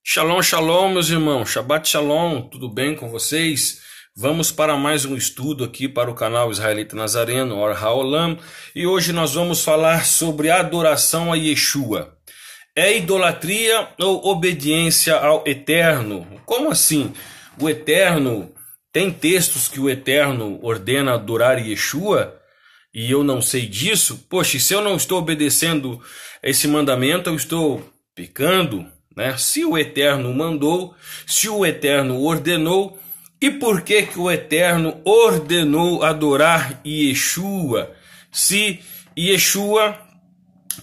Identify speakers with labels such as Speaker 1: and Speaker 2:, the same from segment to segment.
Speaker 1: Shalom, shalom, meus irmãos. Shabbat shalom, tudo bem com vocês? Vamos para mais um estudo aqui para o canal Israelita Nazareno, Or HaOlam, e hoje nós vamos falar sobre adoração a Yeshua. É idolatria ou obediência ao Eterno? Como assim? O Eterno, tem textos que o Eterno ordena adorar Yeshua? E eu não sei disso? Poxa, se eu não estou obedecendo esse mandamento, eu estou pecando? Né? Se o Eterno mandou, se o Eterno ordenou, e por que o Eterno ordenou adorar Yeshua? Se Yeshua,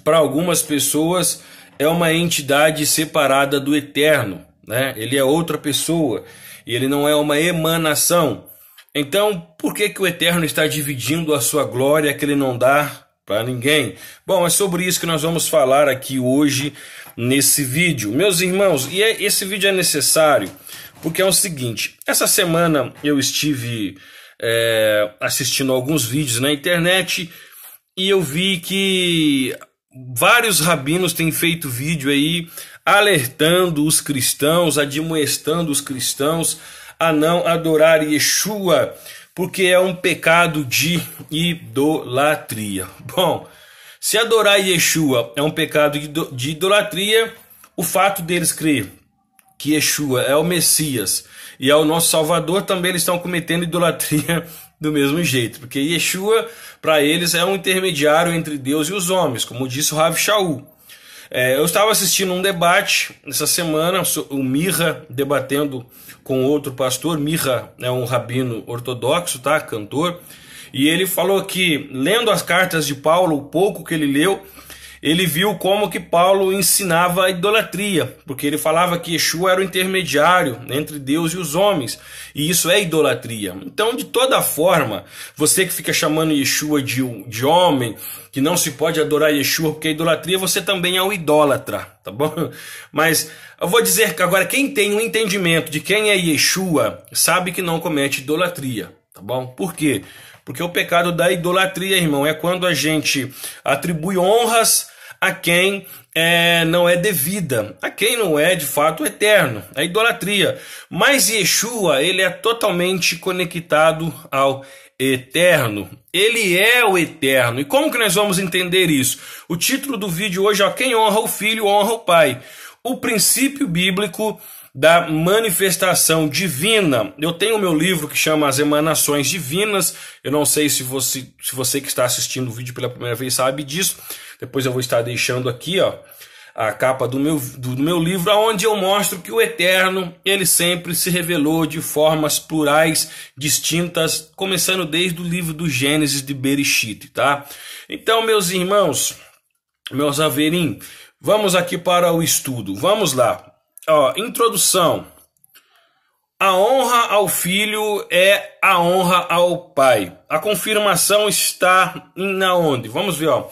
Speaker 1: para algumas pessoas, é uma entidade separada do Eterno, né? Ele é outra pessoa, e ele não é uma emanação. Então, por que o Eterno está dividindo a sua glória que ele não dá para ninguém? Bom, é sobre isso que nós vamos falar aqui hoje nesse vídeo. Meus irmãos, esse vídeo é necessário porque é o seguinte: essa semana eu estive assistindo alguns vídeos na internet e eu vi que vários rabinos têm feito vídeo aí alertando os cristãos, admoestando os cristãos a não adorar Yeshua, porque é um pecado de idolatria. Bom, se adorar Yeshua é um pecado de idolatria, o fato deles crer que Yeshua é o Messias e é o nosso Salvador, também eles estão cometendo idolatria do mesmo jeito, porque Yeshua, para eles, é um intermediário entre Deus e os homens, como disse o Rav Shaul. Eu estava assistindo um debate essa semana, o Mirra debatendo com outro pastor. Mirra é um rabino ortodoxo, tá? Cantor. E ele falou que, lendo as cartas de Paulo, o pouco que ele leu, ele viu como que Paulo ensinava a idolatria, porque ele falava que Yeshua era o intermediário entre Deus e os homens, e isso é idolatria. Então, de toda forma, você que fica chamando Yeshua de homem, que não se pode adorar Yeshua porque é idolatria, você também é um idólatra, tá bom? Mas eu vou dizer que agora, quem tem um entendimento de quem é Yeshua, sabe que não comete idolatria, tá bom? Por quê? Porque o pecado da idolatria, irmão, é quando a gente atribui honras a quem não é devida, a quem não é de fato eterno, a idolatria. Mas Yeshua, ele é totalmente conectado ao eterno. Ele é o eterno. E como que nós vamos entender isso? O título do vídeo hoje é: quem honra o filho, honra o pai. O princípio bíblico da manifestação divina. Eu tenho o meu livro que chama As Emanações Divinas. Eu não sei se você que está assistindo o vídeo pela primeira vez sabe disso. Depois eu vou estar deixando aqui, ó, a capa do meu livro, onde eu mostro que o Eterno, ele sempre se revelou de formas plurais, distintas, começando desde o livro do Gênesis de Bereshit, tá? Então, meus irmãos, meus averim, vamos aqui para o estudo. Vamos lá. Ó, introdução. A honra ao filho é a honra ao pai. A confirmação está na onde? Vamos ver, ó.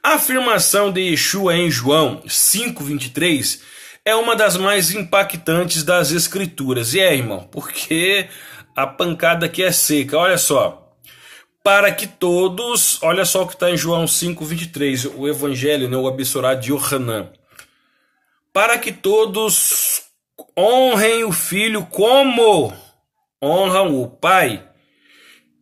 Speaker 1: A afirmação de Yeshua em João 5:23 é uma das mais impactantes das escrituras. E irmão, porque a pancada aqui é seca. Olha só. Para que todos, olha só o que está em João 5:23, o evangelho, né, o Abissorá de Yohanan. Para que todos honrem o filho como honram o pai.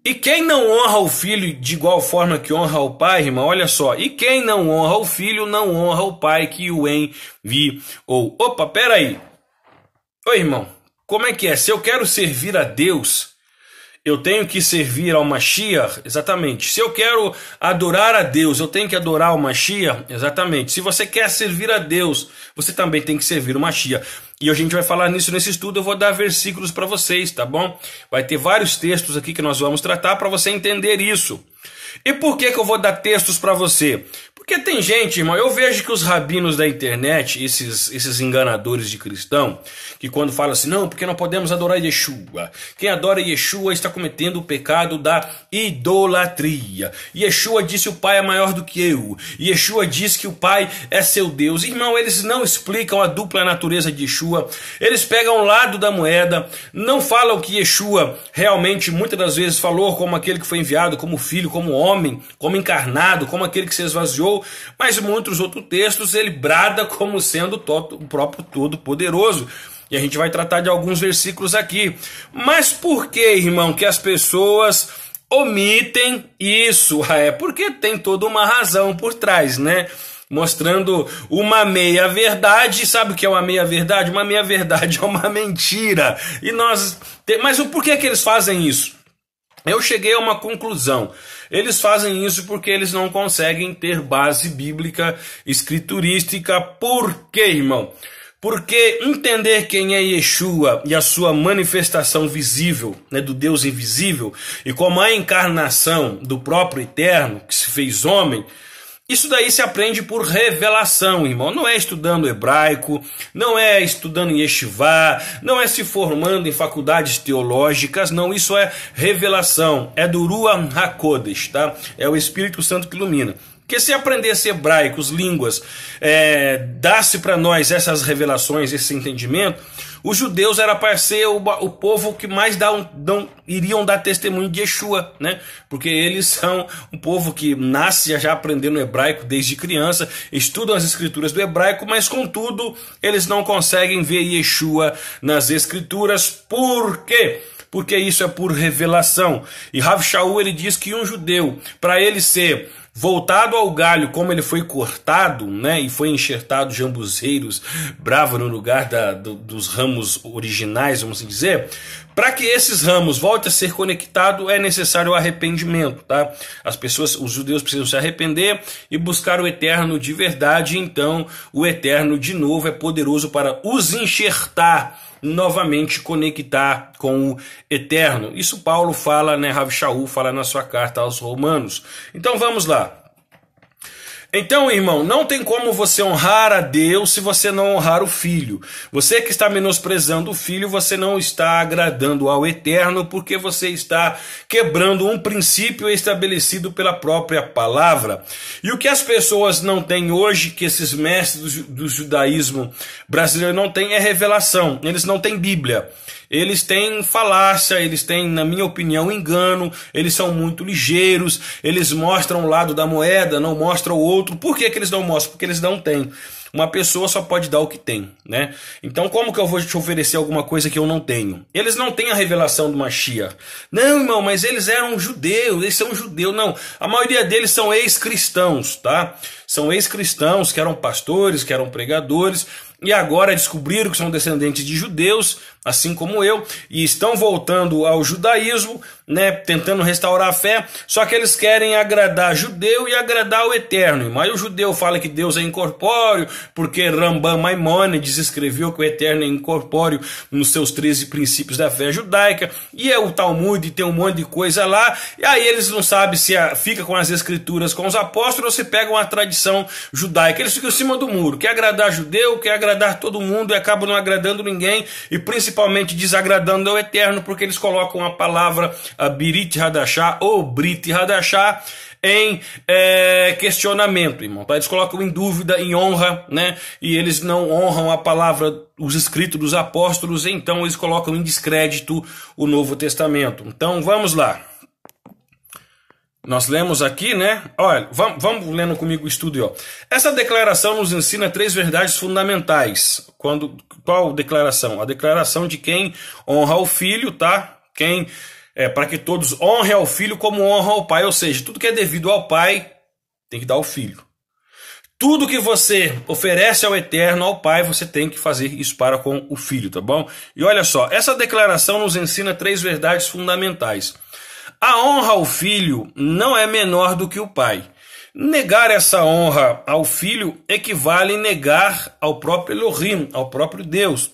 Speaker 1: E quem não honra o filho de igual forma que honra o pai, irmão, olha só. E quem não honra o filho, não honra o pai que o enviou. Opa, peraí. Oi, irmão, como é que é? Se eu quero servir a Deus, eu tenho que servir ao Mashiach? Exatamente. Se eu quero adorar a Deus, eu tenho que adorar o Mashiach? Exatamente. Se você quer servir a Deus, você também tem que servir o Mashiach. E a gente vai falar nisso nesse estudo. Eu vou dar versículos para vocês, tá bom? Vai ter vários textos aqui que nós vamos tratar para você entender isso. E por que eu vou dar textos para você? Porque tem gente, irmão, eu vejo que os rabinos da internet, esses enganadores de cristão, que quando falam assim, não, porque não podemos adorar Yeshua. Quem adora Yeshua está cometendo o pecado da idolatria. Yeshua disse o pai é maior do que eu. Yeshua diz que o pai é seu Deus. Irmão, eles não explicam a dupla natureza de Yeshua. Eles pegam um lado da moeda, não falam que Yeshua realmente muitas das vezes falou como aquele que foi enviado, como filho, como homem, como encarnado, como aquele que se esvaziou Sheol, mas em muitos outros textos ele brada como sendo o próprio Todo-Poderoso. E a gente vai tratar de alguns versículos aqui. Mas por que, irmão, que as pessoas omitem isso? É porque tem toda uma razão por trás, né? Mostrando uma meia-verdade. Sabe o que é uma meia-verdade? Uma meia-verdade é uma mentira. Mas por que eles fazem isso? Eu cheguei a uma conclusão. Eles fazem isso porque eles não conseguem ter base bíblica escriturística. Por quê, irmão? Porque entender quem é Yeshua e a sua manifestação visível, né, do Deus invisível, e como a encarnação do próprio Eterno, que se fez homem, isso daí se aprende por revelação, irmão. Não é estudando hebraico, não é estudando em yeshivá, não é se formando em faculdades teológicas, não. Isso é revelação, é do Ruach HaKodesh, tá? É o Espírito Santo que ilumina. Porque se aprendesse hebraicos, línguas, dá-se para nós essas revelações, esse entendimento, os judeus era para ser o povo que mais iriam dar testemunho de Yeshua, né? Porque eles são um povo que nasce já aprendendo hebraico desde criança, estudam as escrituras do hebraico, mas contudo eles não conseguem ver Yeshua nas escrituras. Por quê? Porque isso é por revelação. E Rav Shaul, ele diz que um judeu, para ele ser voltado ao galho como ele foi cortado, né, e foi enxertado jambuzeiros bravo no lugar dos ramos originais, vamos dizer, para que esses ramos voltem a ser conectados é necessário o arrependimento, tá? Os judeus precisam se arrepender e buscar o Eterno de verdade. Então o Eterno de novo é poderoso para os enxertar, novamente conectar com o Eterno. Isso Paulo fala, né? Rav Shaul fala na sua carta aos Romanos. Então vamos lá. Então, irmão, não tem como você honrar a Deus se você não honrar o Filho. Você que está menosprezando o Filho, você não está agradando ao Eterno, porque você está quebrando um princípio estabelecido pela própria palavra. E o que as pessoas não têm hoje, que esses mestres do judaísmo brasileiro não têm, é revelação. Eles não têm Bíblia. Eles têm falácia, eles têm, na minha opinião, engano, eles são muito ligeiros, eles mostram um lado da moeda, não mostram o outro. Por que eles não mostram? Porque eles não têm. Uma pessoa só pode dar o que tem, né? Então como que eu vou te oferecer alguma coisa que eu não tenho? Eles não têm a revelação do Mashiach. Não, irmão, mas eles eram judeus, eles são judeus. Não, a maioria deles são ex-cristãos, tá? São ex-cristãos que eram pastores, que eram pregadores, e agora descobriram que são descendentes de judeus, assim como eu, e estão voltando ao judaísmo, né, tentando restaurar a fé, só que eles querem agradar judeu e agradar o Eterno. Mas o judeu fala que Deus é incorpóreo, porque Rambam Maimônides escreveu que o Eterno é incorpóreo nos seus 13 princípios da fé judaica, e é o Talmud, tem um monte de coisa lá, e aí eles não sabem se fica com as escrituras com os apóstolos ou se pegam a tradição judaica. Eles ficam em cima do muro, quer agradar judeu, quer agradar todo mundo, e acabam não agradando ninguém, e principalmente desagradando ao Eterno, porque eles colocam a palavra a Birit Hadashah ou Brit Hadashah em questionamento, irmão. Tá? Eles colocam em dúvida, em honra, né? E eles não honram a palavra, os escritos dos apóstolos, então eles colocam em descrédito o Novo Testamento. Então vamos lá. Nós lemos aqui, né? Olha, vamos lendo comigo o estudo aí, ó. Essa declaração nos ensina 3 verdades fundamentais. Qual declaração? A declaração de quem honra o Filho, tá? Para que todos honrem ao Filho como honram ao Pai. Ou seja, tudo que é devido ao Pai tem que dar ao Filho. Tudo que você oferece ao Eterno, ao Pai, você tem que fazer isso para com o Filho, tá bom? E olha só, essa declaração nos ensina 3 verdades fundamentais. A honra ao Filho não é menor do que o Pai. Negar essa honra ao Filho equivale a negar ao próprio Elohim, ao próprio Deus.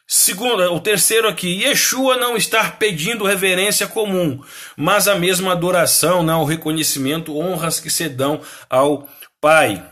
Speaker 1: Segundo, o terceiro aqui, Yeshua não está pedindo reverência comum, mas a mesma adoração, né, o reconhecimento, honras que se dão ao Pai.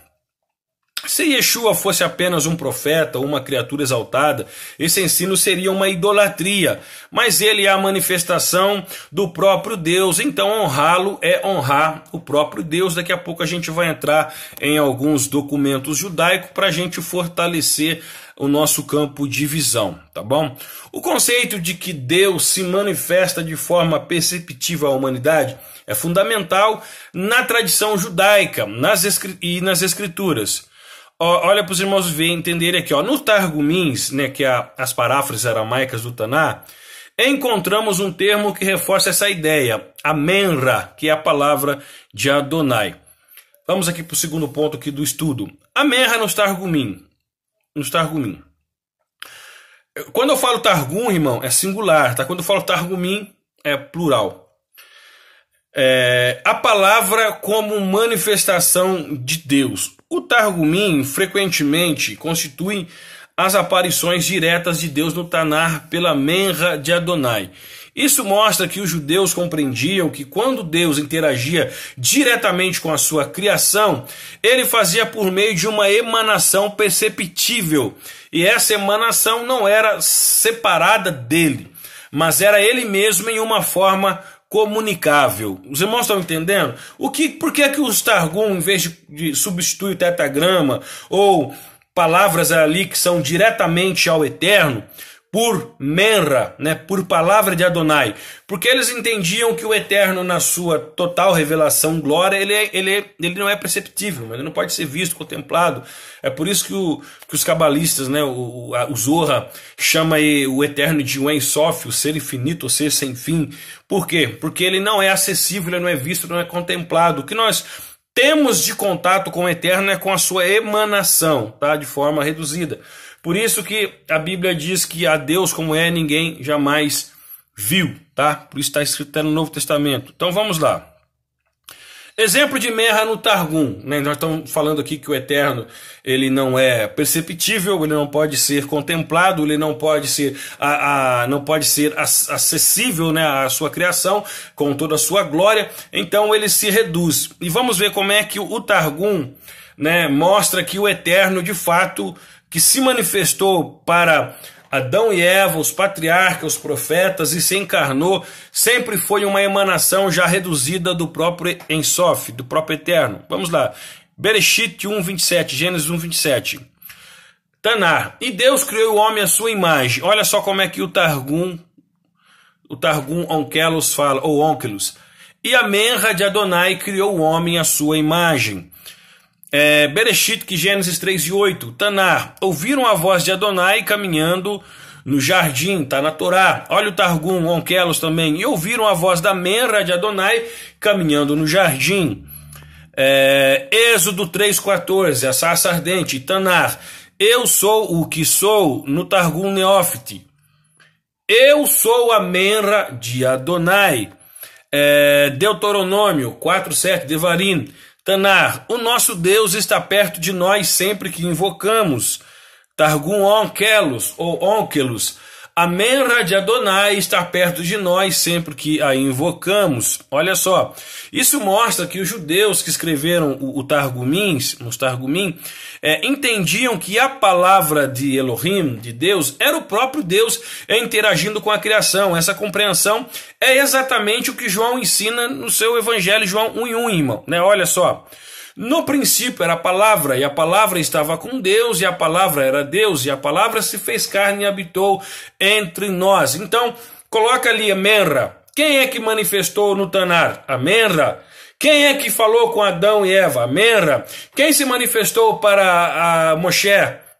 Speaker 1: Se Yeshua fosse apenas um profeta ou uma criatura exaltada, esse ensino seria uma idolatria, mas ele é a manifestação do próprio Deus, então honrá-lo é honrar o próprio Deus. Daqui a pouco a gente vai entrar em alguns documentos judaicos para a gente fortalecer o nosso campo de visão, tá bom? O conceito de que Deus se manifesta de forma perceptível à humanidade é fundamental na tradição judaica e nas escrituras. Olha para os irmãos entenderem aqui, no Targumins, né, que é as paráfrases aramaicas do Taná, encontramos um termo que reforça essa ideia, Amenra, que é a palavra de Adonai. Vamos aqui para o segundo ponto aqui do estudo. Amenra nos Targumim. Quando eu falo Targum, irmão, é singular, tá? Quando eu falo Targumim, é plural. A palavra como manifestação de Deus. O Targumim frequentemente constitui as aparições diretas de Deus no Tanar pela Menra de Adonai. Isso mostra que os judeus compreendiam que quando Deus interagia diretamente com a sua criação, ele fazia por meio de uma emanação perceptível. E essa emanação não era separada dele, mas era ele mesmo em uma forma comunicável. Os irmãos estão entendendo? Por que os Targum, em vez de substituir o tetragrama ou palavras ali que são diretamente ao Eterno, por Menra, né, por palavra de Adonai, porque eles entendiam que o Eterno, na sua total revelação, glória, ele não é perceptível, ele não pode ser visto, contemplado. É por isso que os cabalistas, né, o Zohar, chama o Eterno de um Ein Sof, o ser infinito, o ser sem fim. Por quê? Porque ele não é acessível, ele não é visto, não é contemplado. O que nós temos de contato com o Eterno é com a sua emanação, tá? De forma reduzida. Por isso que a Bíblia diz que a Deus como é, ninguém jamais viu, tá? Por isso está escrito no Novo Testamento. Então vamos lá. Exemplo de Menra no Targum, né? Nós estamos falando aqui que o Eterno, ele não é perceptível, ele não pode ser contemplado, ele não pode ser, acessível, né, à sua criação com toda a sua glória, então ele se reduz. E vamos ver como é que o Targum, né, mostra que o Eterno, de fato, que se manifestou para Adão e Eva, os patriarcas, os profetas, e se encarnou, sempre foi uma emanação já reduzida do próprio Ein Sof, do próprio Eterno. Vamos lá. Bereshit 1:27, Gênesis 1:27. Tanar. E Deus criou o homem à sua imagem. Olha só como é que o Targum Onkelos fala, ou Onkelos. E a Menra de Adonai criou o homem à sua imagem. Bereshit, que Gênesis 3:8. Tanar, ouviram a voz de Adonai caminhando no jardim, está na Torá. Olha o Targum, Onkelos também. E ouviram a voz da Menra de Adonai caminhando no jardim. Êxodo 3:14, a sarça ardente. Tanar, eu sou o que sou, no Targum Neófite. Eu sou a Menra de Adonai. Deuteronômio 4:7, Devarim. Tanar, o nosso Deus está perto de nós sempre que invocamos. Targum Onkelos, ou Onkelos, a Menra de Adonai está perto de nós sempre que a invocamos. Olha só, isso mostra que os judeus que escreveram os Targumim, entendiam que a palavra de Elohim, de Deus, era o próprio Deus interagindo com a criação. Essa compreensão é exatamente o que João ensina no seu Evangelho, João 1:1, irmão. Né? Olha só. No princípio era a palavra, e a palavra estava com Deus, e a palavra era Deus, e a palavra se fez carne e habitou entre nós. Então, coloca ali a Menra. Quem é que manifestou no Tanar? A Menra. Quem é que falou com Adão e Eva? A Menra. Quem se manifestou para a Moshe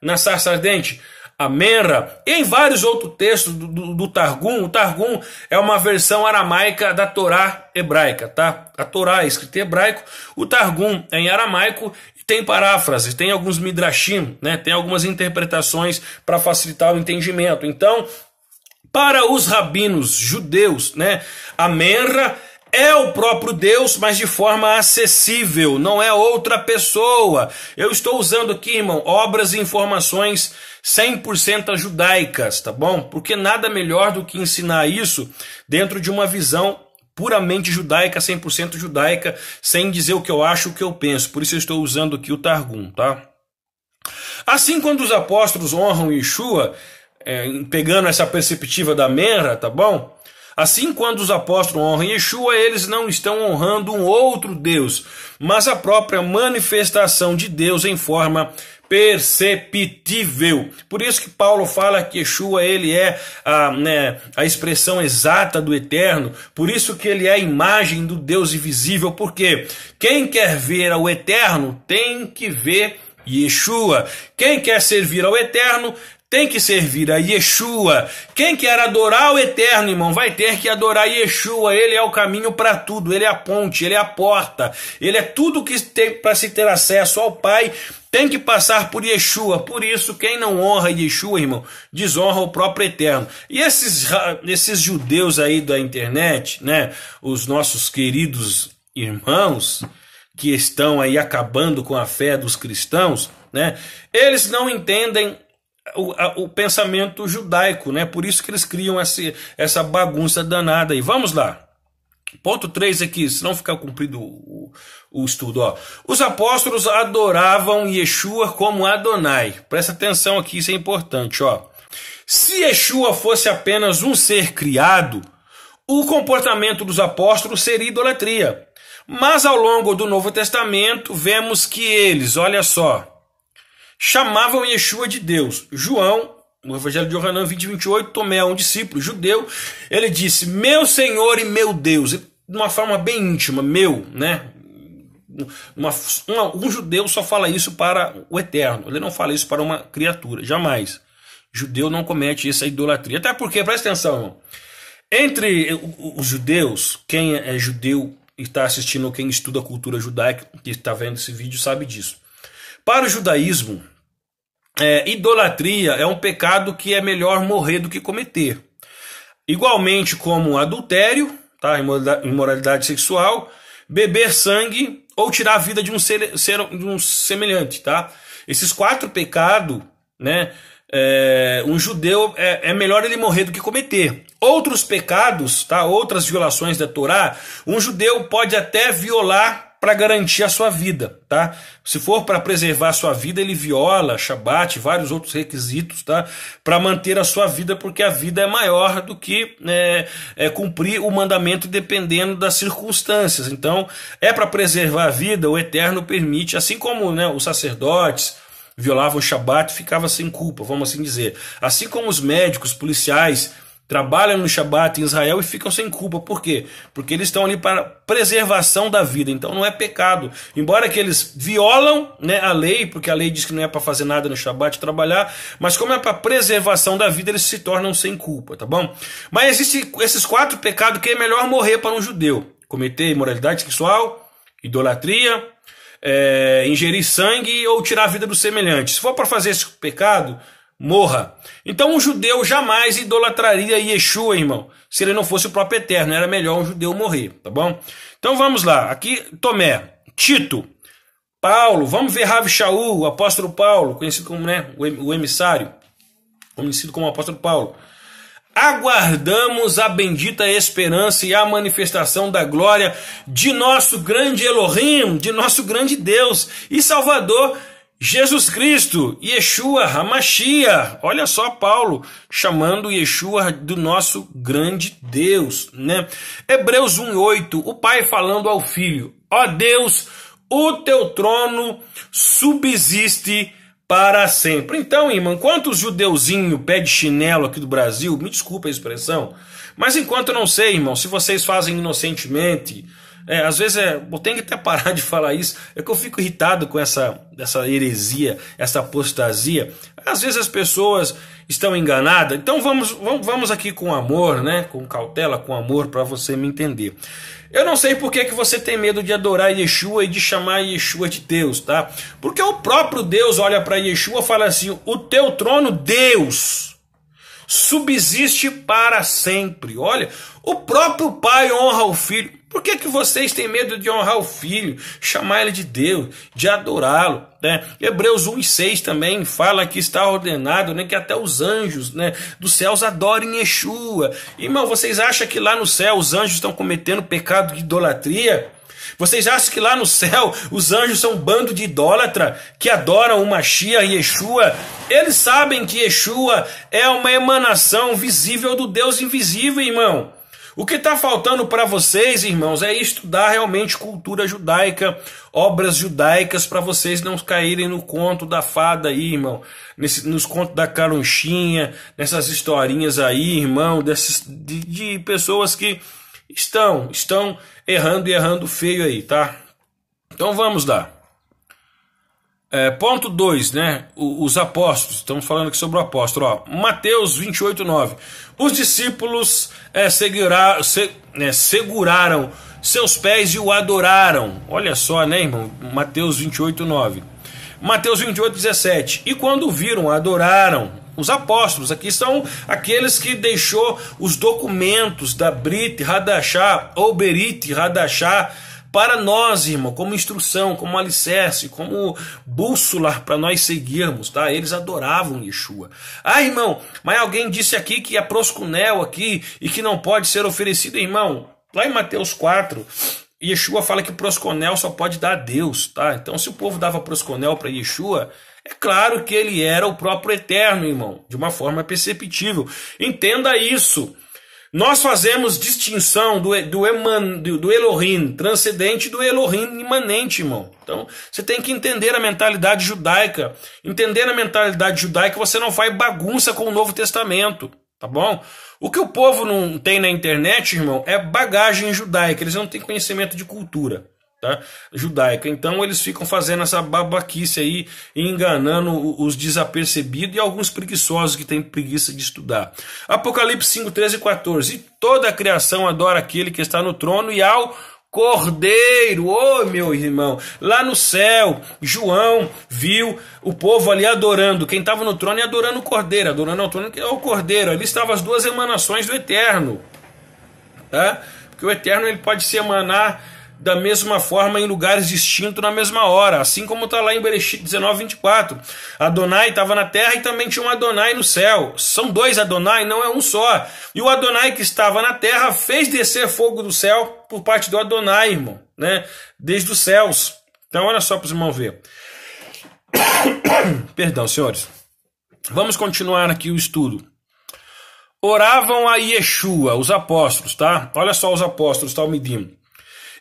Speaker 1: na sarça ardente? A Menra. E em vários outros textos do Targum. O Targum é uma versão aramaica da Torá hebraica, tá? A Torá é escrita em hebraico, o Targum é em aramaico, tem paráfrases, tem alguns midrashim, né? Tem algumas interpretações para facilitar o entendimento. Então, para os rabinos judeus, né, a Menra é o próprio Deus, mas de forma acessível, não é outra pessoa. Eu estou usando aqui, irmão, obras e informações 100% judaicas, tá bom? Porque nada melhor do que ensinar isso dentro de uma visão puramente judaica, 100% judaica, sem dizer o que eu acho, o que eu penso. Por isso eu estou usando aqui o Targum, tá? Assim, quando os apóstolos honram Yeshua, pegando essa perspectiva da Menra, tá bom? Assim, quando os apóstolos honram Yeshua, eles não estão honrando um outro Deus, mas a própria manifestação de Deus em forma perceptível. Por isso que Paulo fala que Yeshua ele é a expressão exata do Eterno, por isso que ele é a imagem do Deus invisível, porque quem quer ver ao Eterno tem que ver Yeshua. Quem quer servir ao Eterno tem que servir a Yeshua. Quem quer adorar o Eterno, irmão, vai ter que adorar Yeshua. Ele é o caminho para tudo, ele é a ponte, ele é a porta, ele é tudo que tem para se ter acesso ao Pai, tem que passar por Yeshua. Por isso, quem não honra Yeshua, irmão, desonra o próprio Eterno. E esses judeus aí da internet, né, os nossos queridos irmãos que estão aí acabando com a fé dos cristãos, né, eles não entendem o pensamento judaico, né? Por isso que eles criam essa bagunça danada aí. Vamos lá. Ponto 3 aqui, se não ficar cumprido o estudo. Ó. Os apóstolos adoravam Yeshua como Adonai. Presta atenção aqui, isso é importante. Ó. Se Yeshua fosse apenas um ser criado, o comportamento dos apóstolos seria idolatria. Mas ao longo do Novo Testamento, vemos que eles, olha só, chamavam Yeshua de Deus. João, no Evangelho de Yohanan 20:28, Tomé, um discípulo judeu, ele disse, meu Senhor e meu Deus, de uma forma bem íntima, meu, né? Um judeu só fala isso para o Eterno, ele não fala isso para uma criatura, jamais. Judeu não comete essa idolatria, até porque, presta atenção, irmão, entre os judeus, quem é judeu e está assistindo, ou quem estuda a cultura judaica, que está vendo esse vídeo, sabe disso. Para o judaísmo, idolatria é um pecado que é melhor morrer do que cometer. Igualmente como adultério, tá? Imoralidade sexual, beber sangue ou tirar a vida de um semelhante. Tá? Esses 4 pecados, né, um judeu é melhor ele morrer do que cometer. Outros pecados, tá? Outras violações da Torá, um judeu pode até violar para garantir a sua vida, tá? Se for para preservar a sua vida, ele viola Shabat, vários outros requisitos, tá? Para manter a sua vida, porque a vida é maior do que cumprir o mandamento dependendo das circunstâncias. Então, é para preservar a vida, o Eterno permite, assim como, né, os sacerdotes violavam o Shabat e ficavam sem culpa, vamos assim dizer. Assim como os médicos, policiais, trabalham no Shabat em Israel e ficam sem culpa. Por quê? Porque eles estão ali para preservação da vida, então não é pecado. Embora que eles violam, né, a lei, porque a lei diz que não é para fazer nada no Shabat, trabalhar, mas como é para preservação da vida, eles se tornam sem culpa, tá bom? Mas existem esses 4 pecados que é melhor morrer para um judeu. Cometer imoralidade sexual, idolatria, ingerir sangue ou tirar a vida do semelhante. Se for para fazer esse pecado, morra. Então um judeu jamais idolatraria Yeshua, irmão, se ele não fosse o próprio Eterno. Era melhor um judeu morrer, tá bom? Então vamos lá, aqui Tomé, Tito, Paulo, vamos ver Rav Shaul, o apóstolo Paulo, conhecido como, né, o emissário, conhecido como o apóstolo Paulo. Aguardamos a bendita esperança e a manifestação da glória de nosso grande Elohim, de nosso grande Deus e Salvador, Jesus Cristo, Yeshua HaMashiach. Olha só Paulo chamando Yeshua do nosso grande Deus, né? Hebreus 1:8, o pai falando ao filho, ó Deus, o teu trono subsiste para sempre. Então, irmão, enquanto os judeuzinhos pé de chinelo aqui do Brasil, me desculpa a expressão, mas enquanto eu não sei, irmão, se vocês fazem inocentemente, às vezes eu tenho que até parar de falar isso, é que eu fico irritado com essa heresia, essa apostasia. Às vezes as pessoas estão enganadas, então vamos aqui com amor, né? Com cautela, com amor, para você me entender. Eu não sei por que você tem medo de adorar Yeshua e de chamar Yeshua de Deus, tá? Porque o próprio Deus olha para Yeshua e fala assim, o teu trono, Deus, subsiste para sempre. Olha, o próprio Pai honra o Filho. Por que vocês têm medo de honrar o Filho, chamar ele de Deus, de adorá-lo, né? Hebreus 1:6 também fala que está ordenado, né, que até os anjos, né, dos céus adorem Yeshua. Irmão, vocês acham que lá no céu os anjos estão cometendo pecado de idolatria? Vocês acham que lá no céu os anjos são um bando de idólatra que adoram o Mashiach e Yeshua? Eles sabem que Yeshua é uma emanação visível do Deus invisível, irmão. O que está faltando para vocês, irmãos, é estudar realmente cultura judaica, obras judaicas, para vocês não caírem no conto da fada aí, irmão, nos contos da caronchinha, nessas historinhas aí, irmão, de pessoas que estão errando e errando feio aí, tá? Então vamos lá. Ponto 2, né? Os apóstolos, estamos falando aqui sobre o apóstolo, ó. Mateus 28:9. Os discípulos seguraram seus pés e o adoraram. Olha só, né, irmão? Mateus 28:9. Mateus 28:17. E quando viram, adoraram. Os apóstolos aqui são aqueles que deixou os documentos da Brit Hadashah ou Berit Hadashah para nós, irmão, como instrução, como alicerce, como bússola para nós seguirmos, tá? Eles adoravam Yeshua. Ah, irmão, mas alguém disse aqui que é proscunel aqui e que não pode ser oferecido, irmão. Lá em Mateus 4, Yeshua fala que prosconel só pode dar a Deus, tá? Então, se o povo dava prosconel para Yeshua, é claro que ele era o próprio Eterno, irmão, de uma forma perceptível. Entenda isso. Nós fazemos distinção do Elohim transcendente do Elohim imanente, irmão. Então, você tem que entender a mentalidade judaica. Entender a mentalidade judaica, você não faz bagunça com o Novo Testamento, tá bom? O que o povo não tem na internet, irmão, é bagagem judaica. Eles não têm conhecimento de cultura, tá? Judaica. Então eles ficam fazendo essa babaquice aí e enganando os desapercebidos e alguns preguiçosos que têm preguiça de estudar. Apocalipse 5, 13 e 14. E toda a criação adora aquele que está no trono e ao Cordeiro. Ô, meu irmão, lá no céu, João viu o povo ali adorando, quem estava no trono e adorando o Cordeiro, adorando ao trono que é o Cordeiro. Ali estavam as duas emanações do Eterno, tá? Porque o Eterno ele pode se emanar da mesma forma em lugares distintos na mesma hora, assim como está lá em Bereshit 19, 24. Adonai estava na terra e também tinha um Adonai no céu. São dois Adonai, não é um só. E o Adonai que estava na terra fez descer fogo do céu por parte do Adonai, irmão, né? Desde os céus. Então olha só para os irmãos ver. Perdão, senhores. Vamos continuar aqui o estudo. Oravam a Yeshua, os apóstolos, tá? Olha só os apóstolos, Talmidim.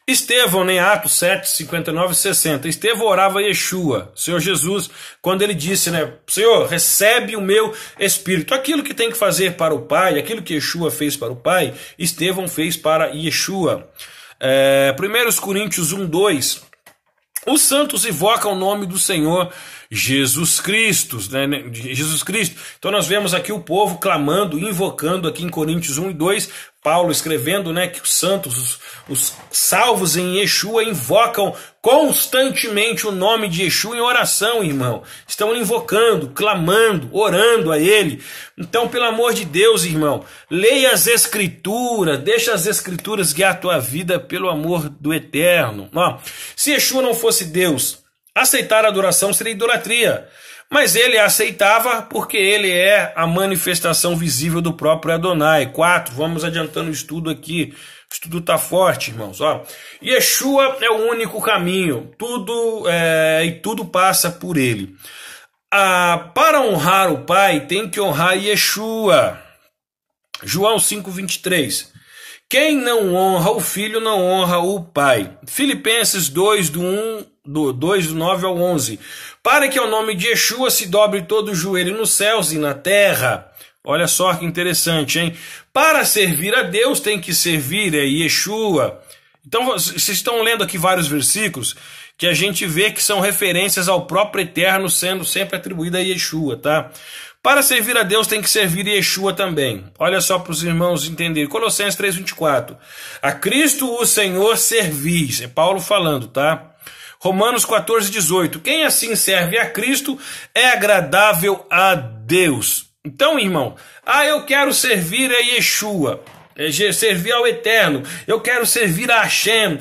Speaker 1: Estevão, em Atos 7, 59 e 60, Estevão orava a Yeshua, Senhor Jesus, quando ele disse, né, Senhor, recebe o meu Espírito. Aquilo que tem que fazer para o Pai, aquilo que Yeshua fez para o Pai, Estevão fez para Yeshua. 1 Coríntios 1, 2, os santos invocam o nome do Senhor Jesus Cristo, né? Jesus Cristo. Então nós vemos aqui o povo clamando, invocando aqui em Coríntios 1 e 2, Paulo escrevendo, né, que os santos, os salvos em Yeshua invocam constantemente o nome de Yeshua em oração, irmão. Estão invocando, clamando, orando a ele. Então, pelo amor de Deus, irmão, leia as Escrituras, deixa as Escrituras guiar a tua vida pelo amor do Eterno. Ó, se Yeshua não fosse Deus, aceitar a adoração seria idolatria. Mas ele a aceitava porque ele é a manifestação visível do próprio Adonai. 4, vamos adiantando o estudo aqui. O estudo está forte, irmãos. Ó, Yeshua é o único caminho. Tudo passa por ele. Para honrar o Pai, tem que honrar Yeshua. João 5, 23. Quem não honra o Filho, não honra o Pai. Filipenses 2, do 9 ao 11. Para que ao nome de Yeshua se dobre todo o joelho nos céus e na terra. Olha só que interessante, hein? Para servir a Deus tem que servir Yeshua. Então vocês estão lendo aqui vários versículos que a gente vê que são referências ao próprio Eterno sendo sempre atribuída a Yeshua, tá? Para servir a Deus tem que servir Yeshua também. Olha só para os irmãos entenderem. Colossenses 3:24. A Cristo o Senhor servis. É Paulo falando, tá? Romanos 14:18. Quem assim serve a Cristo é agradável a Deus. Então, irmão, eu quero servir a Yeshua, servir ao Eterno, eu quero servir a Hashem,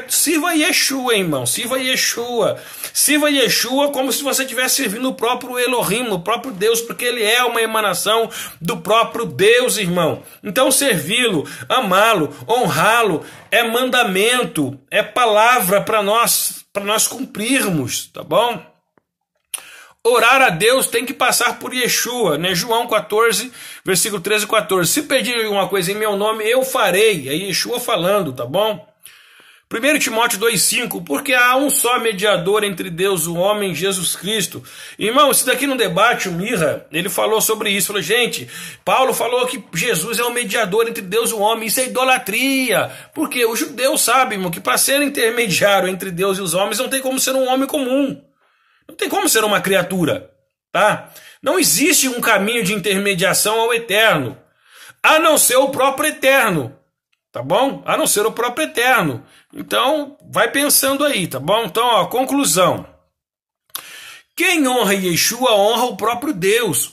Speaker 1: sirva a Yeshua, irmão, sirva a Yeshua. Sirva a Yeshua como se você estivesse servindo o próprio Elohim, o próprio Deus, porque ele é uma emanação do próprio Deus, irmão. Então servi-lo, amá-lo, honrá-lo, é mandamento, é palavra para nós cumprirmos, tá bom? orar a Deus tem que passar por Yeshua, né? João 14, versículo 13 e 14. Se pedirem alguma coisa em meu nome, eu farei. É Yeshua falando, tá bom? 1 Timóteo 2,5, porque há um só mediador entre Deus, o homem, Jesus Cristo. Irmão, isso daqui no debate, o Mirra, ele falou sobre isso. Falou, gente, Paulo falou que Jesus é o mediador entre Deus e o homem. Isso é idolatria. Porque os judeus sabem, irmão, que para ser intermediário entre Deus e os homens não tem como ser um homem comum. Não tem como ser uma criatura, tá? Não existe um caminho de intermediação ao eterno, a não ser o próprio eterno. Tá bom? A não ser o próprio eterno. Então, vai pensando aí, tá bom? Então, ó, conclusão. Quem honra Yeshua honra o próprio Deus.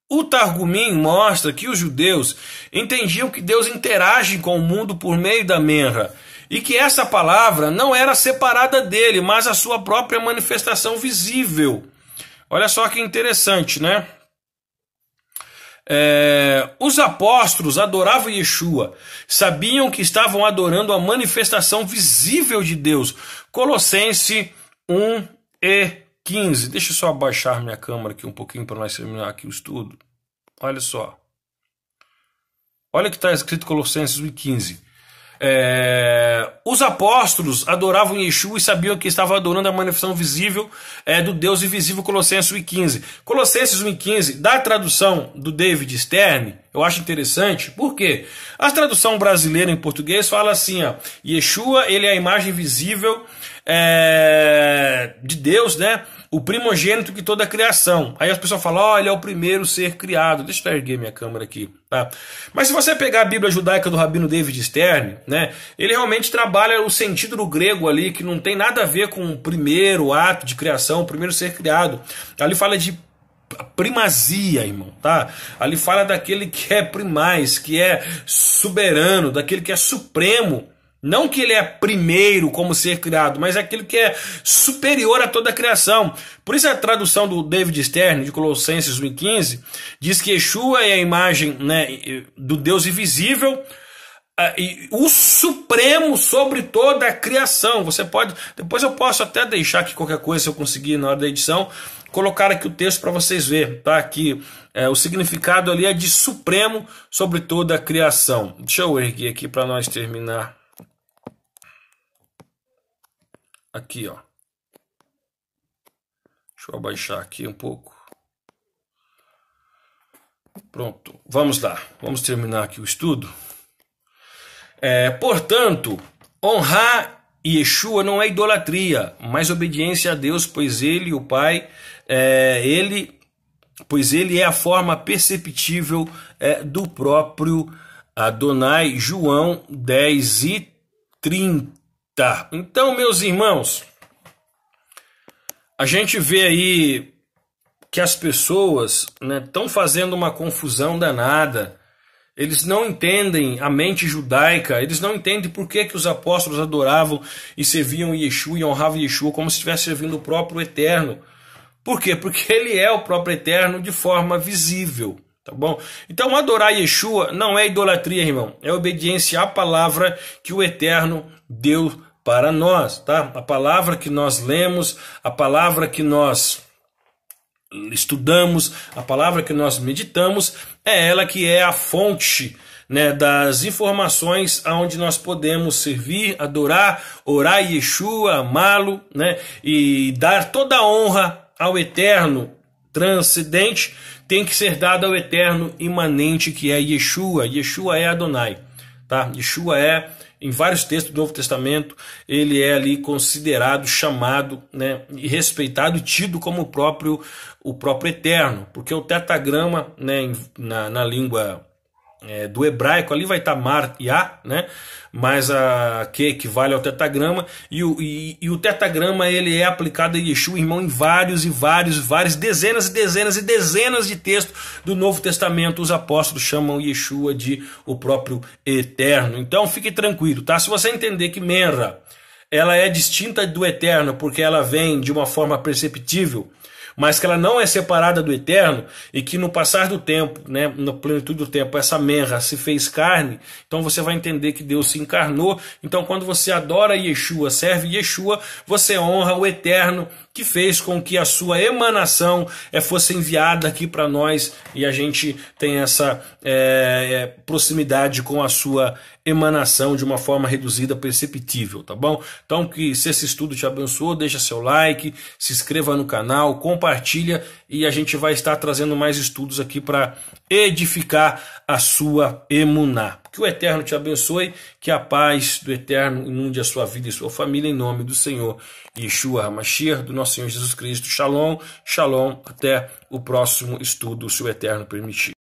Speaker 1: O Targumim mostra que os judeus entendiam que Deus interage com o mundo por meio da Menra e que essa palavra não era separada dele, mas a sua própria manifestação visível. Olha só que interessante, né? Os apóstolos adoravam Yeshua, sabiam que estavam adorando a manifestação visível de Deus. Colossenses 1:15. Deixa eu só abaixar minha câmera aqui um pouquinho para nós terminar aqui o estudo. Olha só. Olha o que está escrito em Colossenses 1:15. Os apóstolos adoravam Yeshua e sabiam que estavam adorando a manifestação visível do Deus invisível. Colossenses 1:15. Colossenses 1:15, da tradução do David Stern, eu acho interessante, porque a tradução brasileira em português fala assim, ó, Yeshua, ele é a imagem visível de Deus, né? O primogênito de toda a criação. Aí as pessoas falam, ó, ele é o primeiro ser criado. Deixa eu erguer minha câmera aqui, tá? Mas se você pegar a Bíblia judaica do Rabino David Stern, né, ele realmente trabalha o sentido do grego ali, que não tem nada a ver com o primeiro ato de criação, o primeiro ser criado. Ali fala de primazia, irmão, tá? Ali fala daquele que é primaz, que é soberano, daquele que é supremo. Não que ele é primeiro como ser criado, mas aquele que é superior a toda a criação. Por isso a tradução do David Stern, de Colossenses 1:15, diz que Yeshua é a imagem, né, do Deus invisível, e o supremo sobre toda a criação. Você pode, depois eu posso até deixar aqui qualquer coisa, se eu conseguir na hora da edição, colocar aqui o texto para vocês verem, tá? Que o significado ali é de supremo sobre toda a criação. Deixa eu erguer aqui para nós terminar. Aqui, ó. Deixa eu abaixar aqui um pouco. Pronto, vamos lá. Vamos terminar aqui o estudo. Portanto, honrar Yeshua não é idolatria, mas obediência a Deus, pois ele, o Pai, pois ele é a forma perceptível do próprio Adonai. João 10:30. Então, meus irmãos, a gente vê aí que as pessoas estão fazendo uma confusão danada. Eles não entendem a mente judaica, eles não entendem por que os apóstolos adoravam e serviam Yeshua e honravam Yeshua como se estivesse servindo o próprio Eterno. Por quê? Porque ele é o próprio Eterno de forma visível. Tá bom? Então adorar Yeshua não é idolatria, irmão. É obediência à palavra que o Eterno deu para nós, tá? A palavra que nós lemos, a palavra que nós estudamos, a palavra que nós meditamos, é ela que é a fonte, né, das informações aonde nós podemos servir, adorar, orar Yeshua, amá-lo, né, e dar toda a honra ao Eterno transcendente. Tem que ser dada ao Eterno imanente, que é Yeshua. Yeshua é Adonai, tá? Yeshua é, em vários textos do Novo Testamento, ele é ali considerado, chamado, né, e respeitado, tido como o próprio Eterno, porque o tetagrama, né, na língua do hebraico, ali vai estar Mar Yah, né, mas que equivale ao tetagrama, e o tetagrama ele é aplicado a Yeshua, irmão, em vários, dezenas e dezenas e dezenas de textos do Novo Testamento. Os apóstolos chamam Yeshua de o próprio Eterno. Então fique tranquilo, tá? Se você entender que Menra, ela é distinta do Eterno porque ela vem de uma forma perceptível, mas que ela não é separada do Eterno, e que no passar do tempo, né, na plenitude do tempo, essa Menra se fez carne, então você vai entender que Deus se encarnou. Então quando você adora Yeshua, serve Yeshua, você honra o Eterno, que fez com que a sua emanação fosse enviada aqui para nós e a gente tem essa proximidade com a sua emanação de uma forma reduzida, perceptível, tá bom? Então, que se esse estudo te abençoou, deixa seu like, se inscreva no canal, compartilha e a gente vai estar trazendo mais estudos aqui para edificar a sua emuná. Que o Eterno te abençoe, que a paz do Eterno inunde a sua vida e sua família, em nome do Senhor Yeshua HaMashiach, do nosso Senhor Jesus Cristo. Shalom, shalom, até o próximo estudo, se o Eterno permitir.